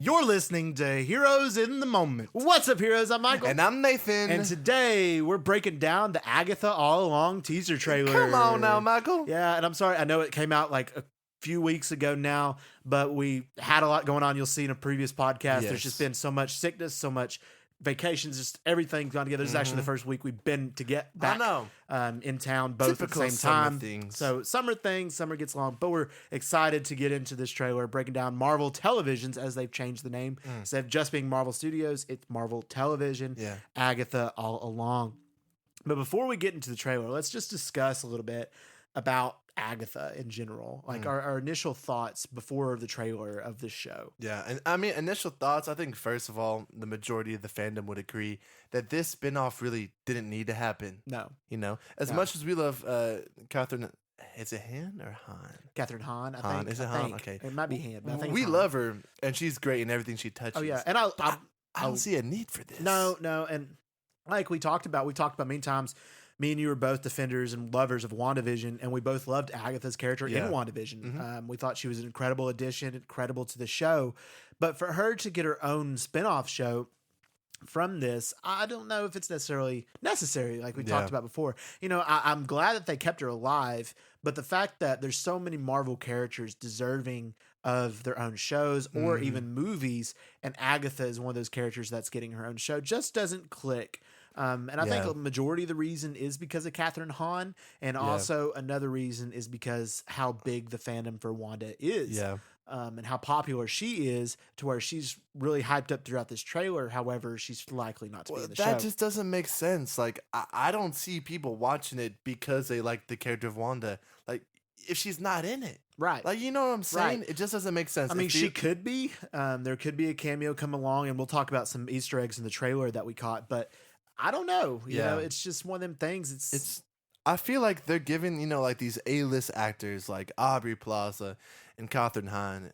You're listening to Heroes in the Moment. What's up, heroes? I'm Michael. And I'm Nathan. And today we're breaking down the Agatha All Along teaser trailer. Come on now, Michael. Yeah, and I'm sorry. I know it came out like a few weeks ago now, but we had a lot going on. You'll see in a previous podcast. Yes. There's just been so much sickness, so much vacations, just everything gone together. This is actually the first week we've been to get back in town, both Typical at the same time. things. So summer gets long, but we're excited to get into this trailer, breaking down Marvel Televisions as they've changed the name. Instead of just being Marvel Studios, it's Marvel Television. Yeah. Agatha All Along. But before we get into the trailer, let's just discuss a little bit about Agatha in general, like our initial thoughts before the trailer of this show. Yeah, and I mean, initial thoughts, I think, first of all, the majority of the fandom would agree that this spinoff really didn't need to happen. No. You know, as much as we love Catherine, is it Han or Han? Catherine Hahn, I Han. think. Is it I Han? think. Okay. It might be Han, but I think we it's Han. love her, and she's great in everything she touches. Oh, yeah. And I don't see a need for this. No. And like we talked about many times, me and you were both defenders and lovers of WandaVision, and we both loved Agatha's character in WandaVision. We thought she was an incredible addition, incredible to the show. But for her to get her own spinoff show from this, I don't know if it's necessarily necessary, like we talked about before. You know, I'm glad that they kept her alive, but the fact that there's so many Marvel characters deserving of their own shows or even movies, and Agatha is one of those characters that's getting her own show just doesn't click. And I think the majority of the reason is because of Catherine Hahn, and also another reason is because how big the fandom for Wanda is. Yeah. And how popular she is, to where she's really hyped up throughout this trailer. However, she's likely not to be in the show. That just doesn't make sense. Like, I don't see people watching it because they like the character of Wanda. Like, if she's not in it. Right. Like, you know what I'm saying? Right. It just doesn't make sense. I mean, she could be. There could be a cameo come along, and we'll talk about some Easter eggs in the trailer that we caught. But I don't know. You know, it's just one of them things. It's. I feel like they're giving, you know, like these A-list actors like Aubrey Plaza and Catherine Hahn, and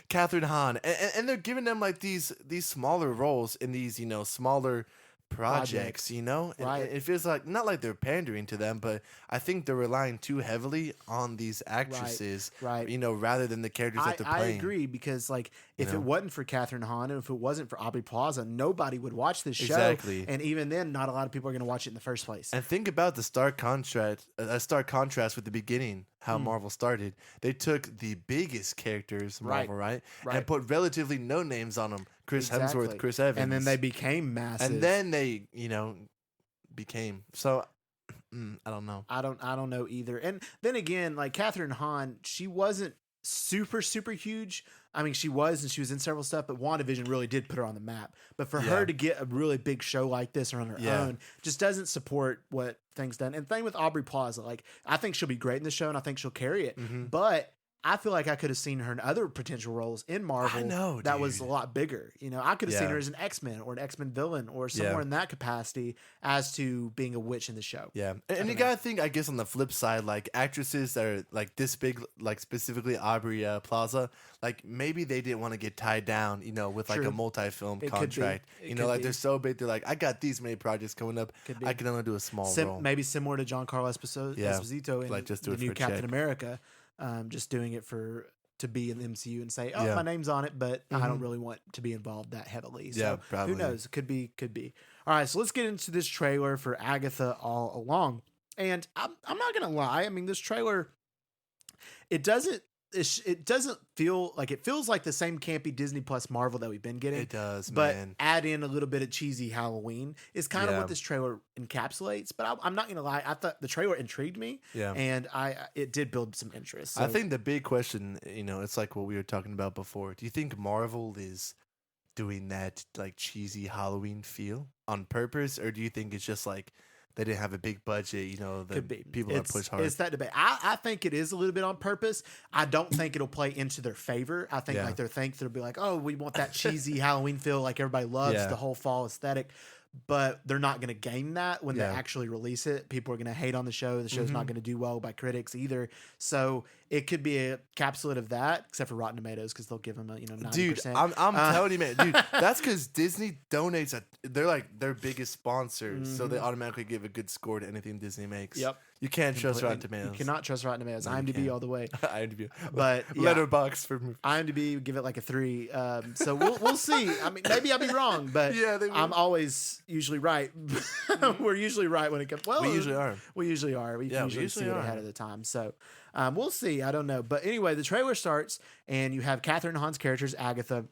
Catherine Hahn, and they're giving them like these smaller roles in these, you know, smaller projects, you know? Right. It feels like, not like they're pandering to them, but I think they're relying too heavily on these actresses, right. you know, rather than the characters that they're playing. I agree, because like if it wasn't for Catherine Hahn and if it wasn't for Aubrey Plaza, nobody would watch this show. Exactly. And even then, not a lot of people are going to watch it in the first place. And think about the stark contrast with the beginning, how Marvel started. They took the biggest characters, Marvel, right? And put relatively no names on them. Chris Hemsworth, Chris Evans. And then they became massive. And then they, you know, became. So, I don't know. I don't know either. And then again, like Catherine Hahn, she wasn't super huge. I mean, she was, and she was in several stuff, but WandaVision really did put her on the map. But for her to get a really big show like this on her own just doesn't support what things done. And thing with Aubrey Plaza, like, I think she'll be great in the show, and I think she'll carry it. But I feel like I could have seen her in other potential roles in Marvel that was a lot bigger. You know, I could have seen her as an X-Men or an X-Men villain or somewhere in that capacity as to being a witch in the show. Yeah. And you got to think, I guess, on the flip side, like actresses that are like this big, like specifically Aubrey Plaza, like maybe they didn't want to get tied down, you know, with like a multi-film contract. You know, like they're so big, they're like, I got these many projects coming up. I can only do a small role. Maybe similar to Giancarlo Esposito in like just do the it new for Captain check. America. Just doing it to be in the MCU and say, oh, my name's on it, but I don't really want to be involved that heavily. So probably. Who knows? Could be. All right, so let's get into this trailer for Agatha All Along. And I'm not gonna lie. I mean, this trailer, it doesn't feel like, it feels like the same campy Disney Plus Marvel that we've been getting. It does, but man. add in a little bit of cheesy Halloween is kind of what this trailer encapsulates. But I'm not gonna lie, I thought the trailer intrigued me, and it did build some interest. So. I think the big question, you know, it's like what we were talking about before. Do you think Marvel is doing that like cheesy Halloween feel on purpose, or do you think it's just like they didn't have a big budget, you know, the people that push hard? It's that debate. I think it is a little bit on purpose. I don't think it'll play into their favor. I think like they'll be like, oh, we want that cheesy Halloween feel like everybody loves, the whole fall aesthetic. But they're not going to gain that when they actually release it. People are going to hate on the show. The show's not going to do well by critics either. So it could be a capsulate of that, except for Rotten Tomatoes because they'll give them a 90%. Dude, I'm telling you, man, dude, that's because Disney donates. They're like their biggest sponsor, so they automatically give a good score to anything Disney makes. Yep. You can't trust Rotten Tomatoes. You cannot trust Rotten Tomatoes. No, IMDb all the way. IMDb, but Letterboxd for movies. IMDb give it like a 3. So we'll see. I mean, maybe I'll be wrong, but I'm always usually right. We're usually right when it comes. Well, we usually are. We usually are. We usually see it ahead of the time. So we'll see. I don't know. But anyway, the trailer starts, and you have Catherine Hahn's character, Agatha,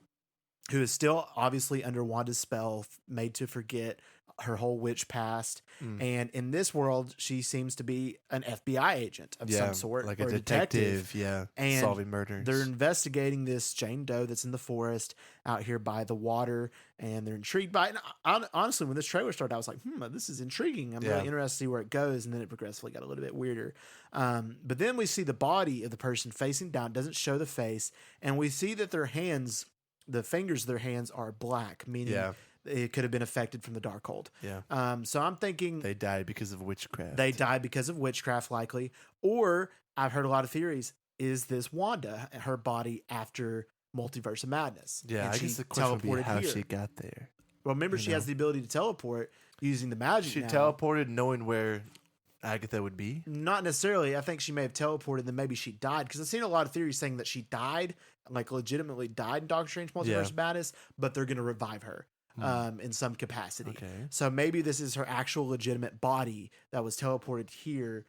who is still obviously under Wanda's spell, made to forget her whole witch past. And in this world, she seems to be an FBI agent of some sort, like or a detective. And solving murders. They're investigating this Jane Doe that's in the forest out here by the water, and they're intrigued by it. And honestly, when this trailer started, I was like, this is intriguing. I'm really interested to see where it goes. And then it progressively got a little bit weirder. But then we see the body of the person facing down, doesn't show the face, and we see that their hands, the fingers of their hands, are black, meaning it could have been affected from the Darkhold. So I'm thinking they died because of witchcraft. They died because of witchcraft, likely. Or I've heard a lot of theories. Is this Wanda, her body after Multiverse of Madness? Yeah, and I guess the question would be how she got there. Well, remember, she has the ability to teleport using the magic. She teleported knowing where Agatha would be? Not necessarily. I think she may have teleported, then maybe she died. Because I've seen a lot of theories saying that she died, like legitimately died in Doctor Strange Multiverse of Madness, but they're going to revive her. In some capacity. So maybe this is her actual legitimate body that was teleported here,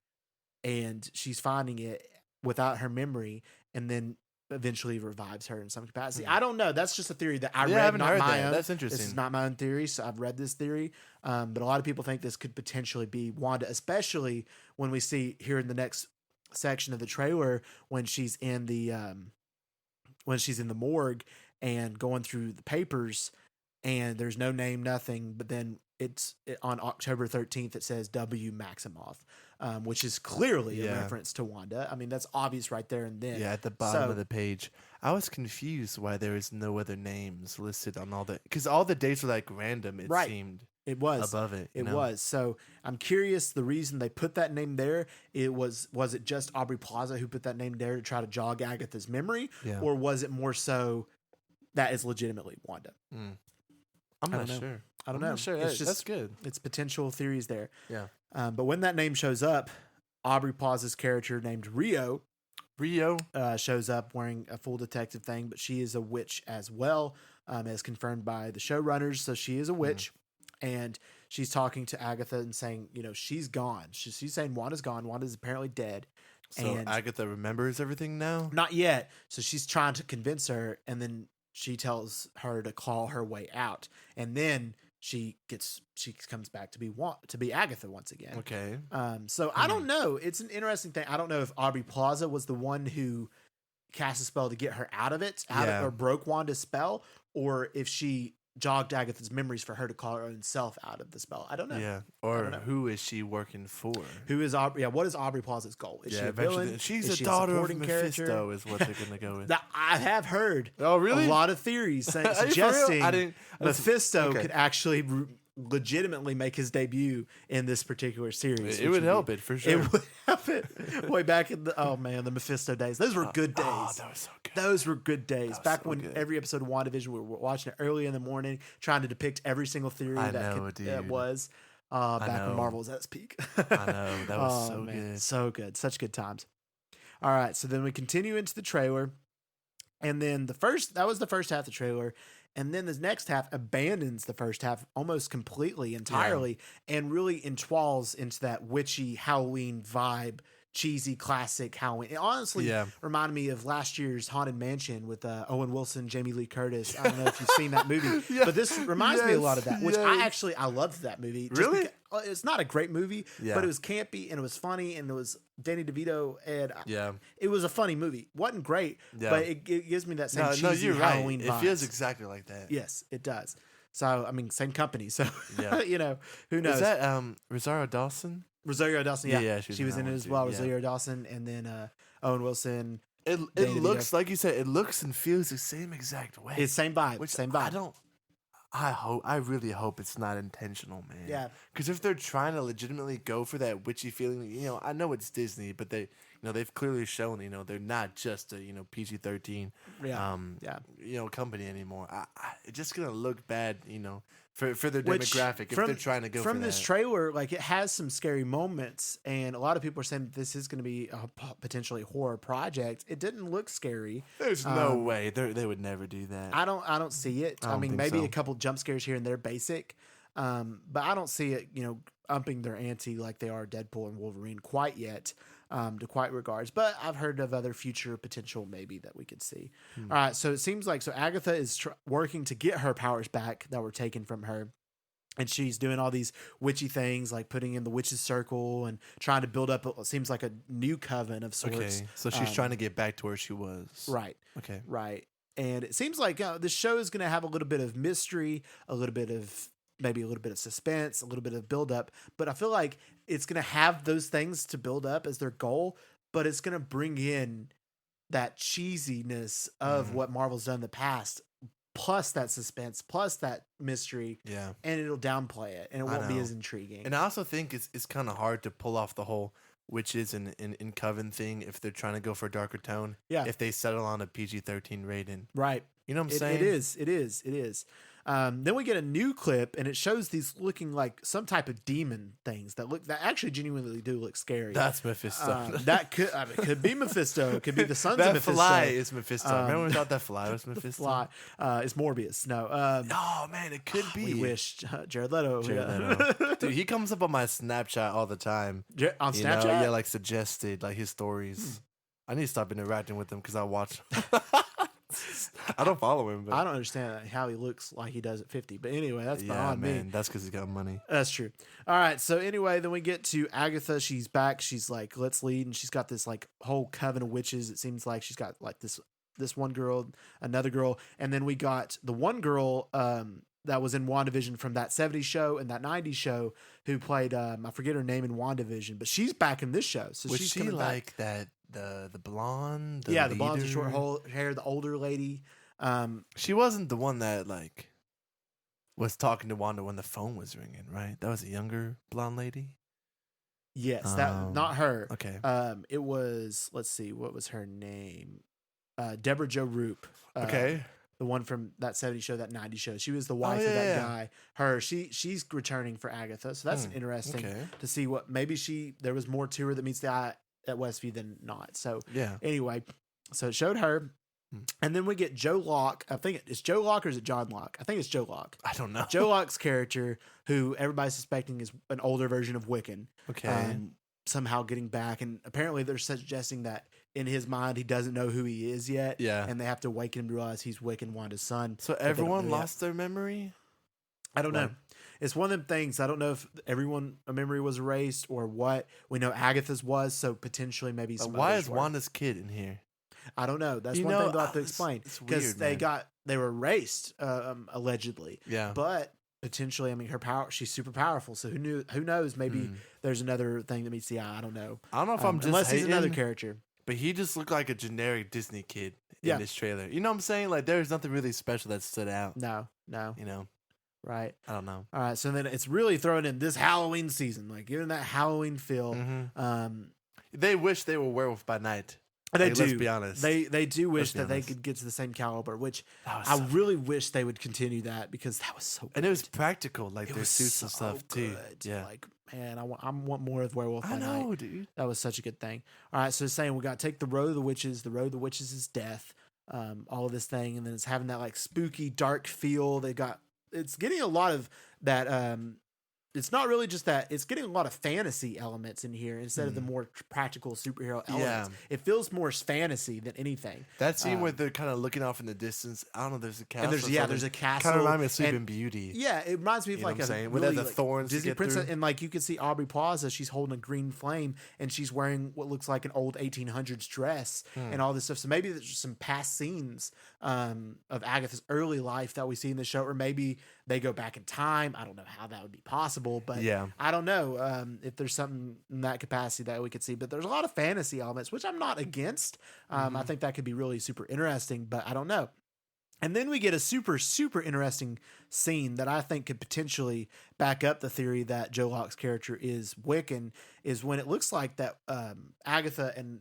and she's finding it without her memory, and then eventually revives her in some capacity. I don't know. That's just a theory that I read. I haven't heard my own. That's interesting. This is not my own theory, so I've read this theory. But a lot of people think this could potentially be Wanda, especially when we see here in the next section of the trailer when she's in the morgue and going through the papers. And there's no name, nothing, but then on October 13th, it says W. Maximoff, which is clearly a reference to Wanda. I mean, that's obvious right there and then. Yeah, at the bottom of the page. I was confused why there is no other names listed on all the... Because all the dates were like random, it seemed. It was. Above it. It was. So I'm curious the reason they put that name there. Was it just Aubrey Plaza who put that name there to try to jog Agatha's memory? Yeah. Or was it more so that is legitimately Wanda? I'm not sure. I don't know. Not sure. It's just, that's good. It's potential theories there. Yeah. But when that name shows up, Aubrey Plaza's character named Rio shows up wearing a full detective thing, but she is a witch as well, as confirmed by the showrunners. So she is a witch, and she's talking to Agatha and saying, she's gone. She's saying Wanda's gone. Wanda's apparently dead. So and Agatha remembers everything now? Not yet. So she's trying to convince her, and then she tells her to claw her way out, and then she comes back to be Agatha once again. Okay. So I don't know. It's an interesting thing. I don't know if Aubrey Plaza was the one who cast a spell to get her out of it, or broke Wanda's spell, or if she jogged Agatha's memories for her to call her own self out of the spell. I don't know. Yeah. Or who is she working for? Who is Aubrey? Yeah. What is Aubrey Plaza's goal? Is she a villain? She's a daughter of Mephisto is what they're going to go with. I have heard a lot of theories suggesting Mephisto could actually legitimately make his debut in this particular series. It would help it for sure. It would help it way back in the Mephisto days. Those were good days. Oh, that was so good. Those were good days. Back when every episode of WandaVision, we were watching it early in the morning, trying to depict every single theory that was. Back when Marvel was at its peak. I know. That was so good. So good. Such good times. All right. So then we continue into the trailer. And then that was the first half of the trailer. And then this next half abandons the first half almost completely, entirely, and really entwalls into that witchy Halloween vibe, cheesy classic Halloween. It honestly reminded me of last year's Haunted Mansion with Owen Wilson, Jamie Lee Curtis. I don't know if you've seen that movie, but this reminds me a lot of that, which I loved that movie. Really? It's not a great movie, but it was campy and it was funny and it was Danny DeVito and it was a funny movie. Wasn't great, but it gives me that same cheesy Halloween vibes. It feels exactly like that. Yes, it does. So, I mean, same company. So, who knows? Is that Rosario Dawson? Rosario Dawson, yeah. She was in it as well. Rosario Dawson, and then Owen Wilson. It looks, like you said, it looks and feels the same exact way. It's same vibe. Same vibe. I really hope it's not intentional, man. Yeah. Because if they're trying to legitimately go for that witchy feeling, I know it's Disney, but they they've clearly shown, they're not just a, PG-13, company anymore. It's just gonna look bad, for their demographic if they're trying to go from for this that. trailer. Like, it has some scary moments, and a lot of people are saying this is going to be a potentially horror project. It didn't look scary. There's no way they would never do that. I don't see it. I mean, maybe a couple jump scares here and there, basic, but I don't see it, upping their ante like they are Deadpool and Wolverine quite yet, to quite regards. But I've heard of other future potential maybe that we could see. All right, so it seems like Agatha is working to get her powers back that were taken from her. And she's doing all these witchy things, like putting in the witch's circle and trying to build up what seems like a new coven of sorts. Okay, so she's trying to get back to where she was. Right. Okay. Right. And it seems like this show is going to have a little bit of mystery, a little bit of maybe a little bit of suspense, a little bit of build up. But I feel like it's going to have those things to build up as their goal, but it's going to bring in that cheesiness of what Marvel's done in the past, plus that suspense, plus that mystery. Yeah. And it'll downplay it, and it won't be as intriguing. And I also think it's kind of hard to pull off the whole witches in coven thing if they're trying to go for a darker tone. Yeah. If they settle on a PG-13 rating. Right. You know what I'm saying? It is. Then we get a new clip, and it shows these looking like some type of demon things that actually genuinely do look scary. That's Mephisto. That could be Mephisto. It could be the sons of Mephisto. That fly is Mephisto. Remember when we thought that fly was Mephisto? Fly. It's Morbius. No. Oh man, it could be. We wish Jared Leto. Leto. Dude, he comes up on my Snapchat all the time. On Snapchat? Yeah, like suggested, like his stories. I need to stop interacting with him because I watch. I don't follow him. But I don't understand how he looks like he does at 50. But anyway, that's beyond me. That's because he's got money. That's true. All right. So anyway, then we get to Agatha. She's back. She's like, let's lead. And she's got this like whole coven of witches. It seems like she's got like this one girl, another girl. And then we got the one girl that was in WandaVision from that 70s show and that 90s show who played, I forget her name in WandaVision, but she's back in this show. So was she's she like back. the blonde? The blonde with short hair, the older lady. She wasn't the one that like was talking to Wanda when the phone was ringing, right? That was a younger blonde lady. Yes, that not her. Okay. It was, let's see, what was her name? Deborah Jo Rupp. Okay. The one from that 70s show, that 90s show. She was the wife of that guy. She's returning for Agatha. So that's interesting to see what maybe there was more to her that meets the eye at Westview than not. So anyway, so it showed her. And then we get Joe Locke. I think it's Joe Locke or is it John Locke? I think it's Joe Locke. I don't know. Joe Locke's character, who everybody's suspecting is an older version of Wiccan. Okay. Somehow getting back. And apparently they're suggesting that in his mind, he doesn't know who he is yet. Yeah. And they have to awaken him to realize he's Wiccan, Wanda's son. So everyone lost their memory? I don't know. It's one of them things. I don't know if a memory was erased or what. We know Agatha's was, so potentially maybe some why others is were. Wanda's kid in here? I don't know. That's one thing they'll have to explain. Because they were erased, allegedly. Yeah. But potentially, I mean, her power, she's super powerful. So who knows? Maybe there's another thing that meets the eye. I don't know. I don't know if I'm just unless hating, he's another character. But he just looked like a generic Disney kid in this trailer. You know what I'm saying? Like there's nothing really special that stood out. No. You know. Right. I don't know. All right. So then it's really throwing in this Halloween season, like giving that Halloween feel. They wish they were Werewolf by Night. They do. Let's be honest. They do wish that they could get to the same caliber, which I really wish they would continue that because that was so good. And it was practical, like their suits and stuff too. Yeah. Like, man, I want more of Werewolf by Night. I know, dude. That was such a good thing. All right, so saying we got to take the road of the witches. The road of the witches is death. All of this thing, and then it's having that like spooky, dark feel. It's getting a lot of that. It's not really just that. It's getting a lot of fantasy elements in here instead of the more practical superhero elements. It feels more fantasy than anything. That scene where they're kind of looking off in the distance. I don't know. There's a castle. And there's a castle. Kind of reminds me of Sleeping Beauty. Yeah, it reminds me of like a really, the thorns Disney princess, and like you can see Aubrey Plaza. She's holding a green flame, and she's wearing what looks like an old 1800s dress and all this stuff. So maybe there's just some past scenes of Agatha's early life that we see in the show, or maybe they go back in time. I don't know how that would be possible, but I don't know if there's something in that capacity that we could see. But there's a lot of fantasy elements, which I'm not against. I think that could be really super interesting, but I don't know. And then we get a super, super interesting scene that I think could potentially back up the theory that Joe Locke's character is Wiccan, is when it looks like that Agatha and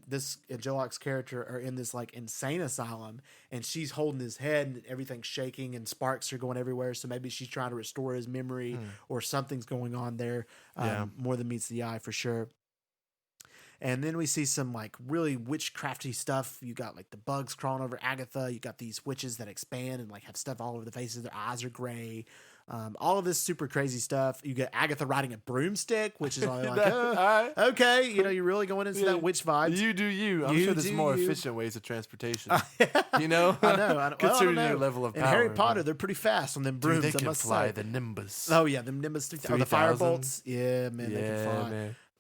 Joe Locke's character are in this like insane asylum, and she's holding his head and everything's shaking and sparks are going everywhere. So maybe she's trying to restore his memory or something's going on there more than meets the eye for sure. And then we see some like really witchcrafty stuff. You got like the bugs crawling over Agatha. You got these witches that expand and like have stuff all over the faces. Their eyes are gray. All of this super crazy stuff. You get Agatha riding a broomstick, which is all like, okay, you're really going into that witch vibes. You do you. I'm sure there's more efficient ways of transportation. I know. Considering your level of power. In Harry Potter, they're pretty fast on them brooms. Dude, they can fly the Nimbus. Oh yeah, the Nimbus 3000. The fire bolts. Yeah, man, they can fly.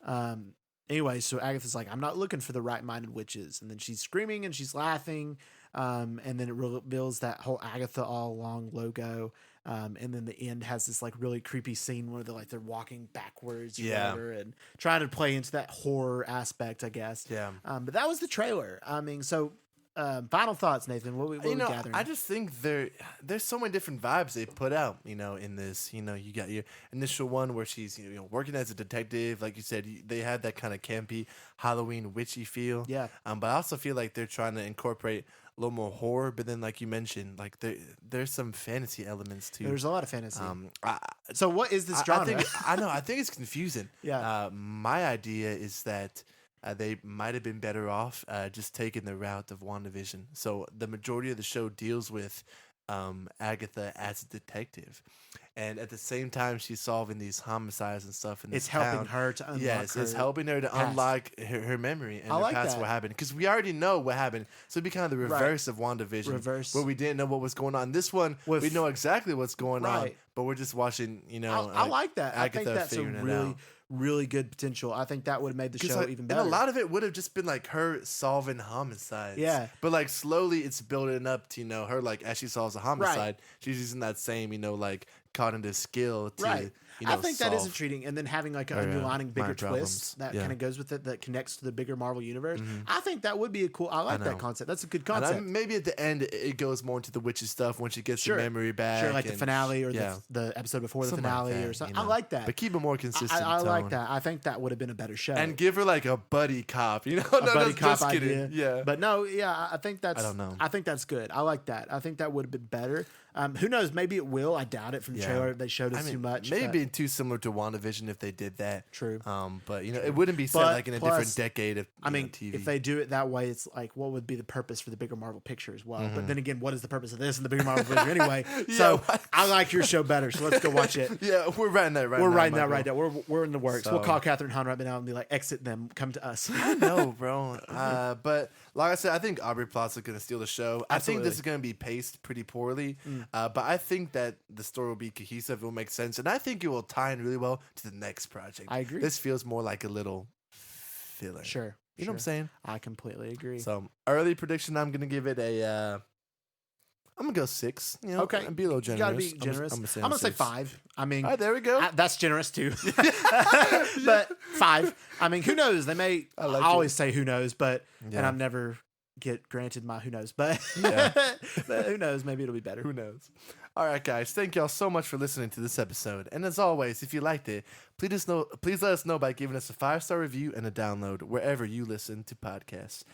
Man. Anyway, so Agatha's like, I'm not looking for the right-minded witches. And then she's screaming and she's laughing. And then it reveals that whole Agatha all along logo. And then the end has this like really creepy scene where they're walking backwards or whatever, and trying to play into that horror aspect, I guess. Yeah. But that was the trailer. I mean, so final thoughts, Nathan. What we gathering? I just think there's so many different vibes they put out, in this. You got your initial one where she's working as a detective, like you said. They had that kind of campy Halloween witchy feel. Yeah. But I also feel like they're trying to incorporate a little more horror. But then, like you mentioned, like there's some fantasy elements too. There's a lot of fantasy. So what is this genre? I think it's confusing. Yeah. My idea is that they might have been better off just taking the route of WandaVision. So the majority of the show deals with Agatha as a detective. And at the same time, she's solving these homicides and stuff in this town. Helping her to unlock it's helping her to unlock her memory and her past what happened. Because we already know what happened. So it'd be kind of the reverse of WandaVision. Where we didn't know what was going on. This one, we know exactly what's going on. But we're just watching, I like that. Agatha, I think that's a really good potential. I think that would have made the show even better. And a lot of it would have just been like her solving homicides. Yeah. But like slowly it's building up to, her like as she solves a homicide, she's using that same, like cognitive skill to I think that is intriguing, and then having like an underlining bigger twist that kind of goes with it, that connects to the bigger Marvel universe. I think that would be a cool. I like that concept. That's a good concept. Maybe at the end it goes more into the witch's stuff when she gets her memory back. Like the finale or the episode before the finale or something. I like that. But keep it more consistent. I like that. I think that would have been a better show. And give her like a buddy cop. A buddy cop idea. Yeah. But no, I think that's. I don't know. I think that's good. I like that. I think that would have been better. Who knows? Maybe it will. I doubt it from the trailer. They showed us too much. Maybe too similar to WandaVision if they did that. True. But it wouldn't be set like in a different decade of TV. If they do it that way, it's like, what would be the purpose for the bigger Marvel picture as well? But then again, what is the purpose of this and the bigger Marvel picture anyway? So I like your show better. So let's go watch it. We're writing that right now. We're writing that right now. We're in the works. So, we'll call Catherine Hahn right now and be like, exit them, come to us. I know, bro. But like I said, I think Aubrey Plaza is going to steal the show. Absolutely. I think this is going to be paced pretty poorly. But I think that the story will be cohesive. It will make sense. And I think it will tie in really well to the next project. I agree. This feels more like a little filler. Sure. You know what I'm saying? I completely agree. So, early prediction, I'm going to give it a... I'm going to go 6. Okay. And be a little generous. You got to be generous. I'm going to say 5. I mean... All right, there we go. That's generous, too. But 5. I mean, who knows? They may... I always say who knows, but... And I'm never... get granted my who knows, but but who knows, maybe it'll be better. Who knows? All right, guys, thank y'all so much for listening to this episode, and as always, if you liked it, please let us know by giving us a 5-star review and a download wherever you listen to podcasts.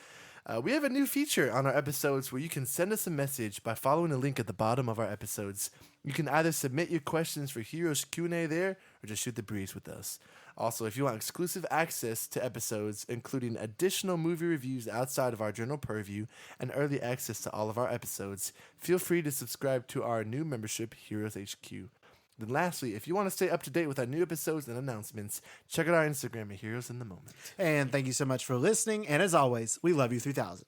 We have a new feature on our episodes where you can send us a message by following the link at the bottom of our episodes. You can either submit your questions for Heroes Q&A there or just shoot the breeze with us. Also, if you want exclusive access to episodes, including additional movie reviews outside of our general purview and early access to all of our episodes, feel free to subscribe to our new membership, Heroes HQ. Then lastly, if you want to stay up to date with our new episodes and announcements, check out our Instagram at Heroes in the Moment. And thank you so much for listening. And as always, we love you 3000.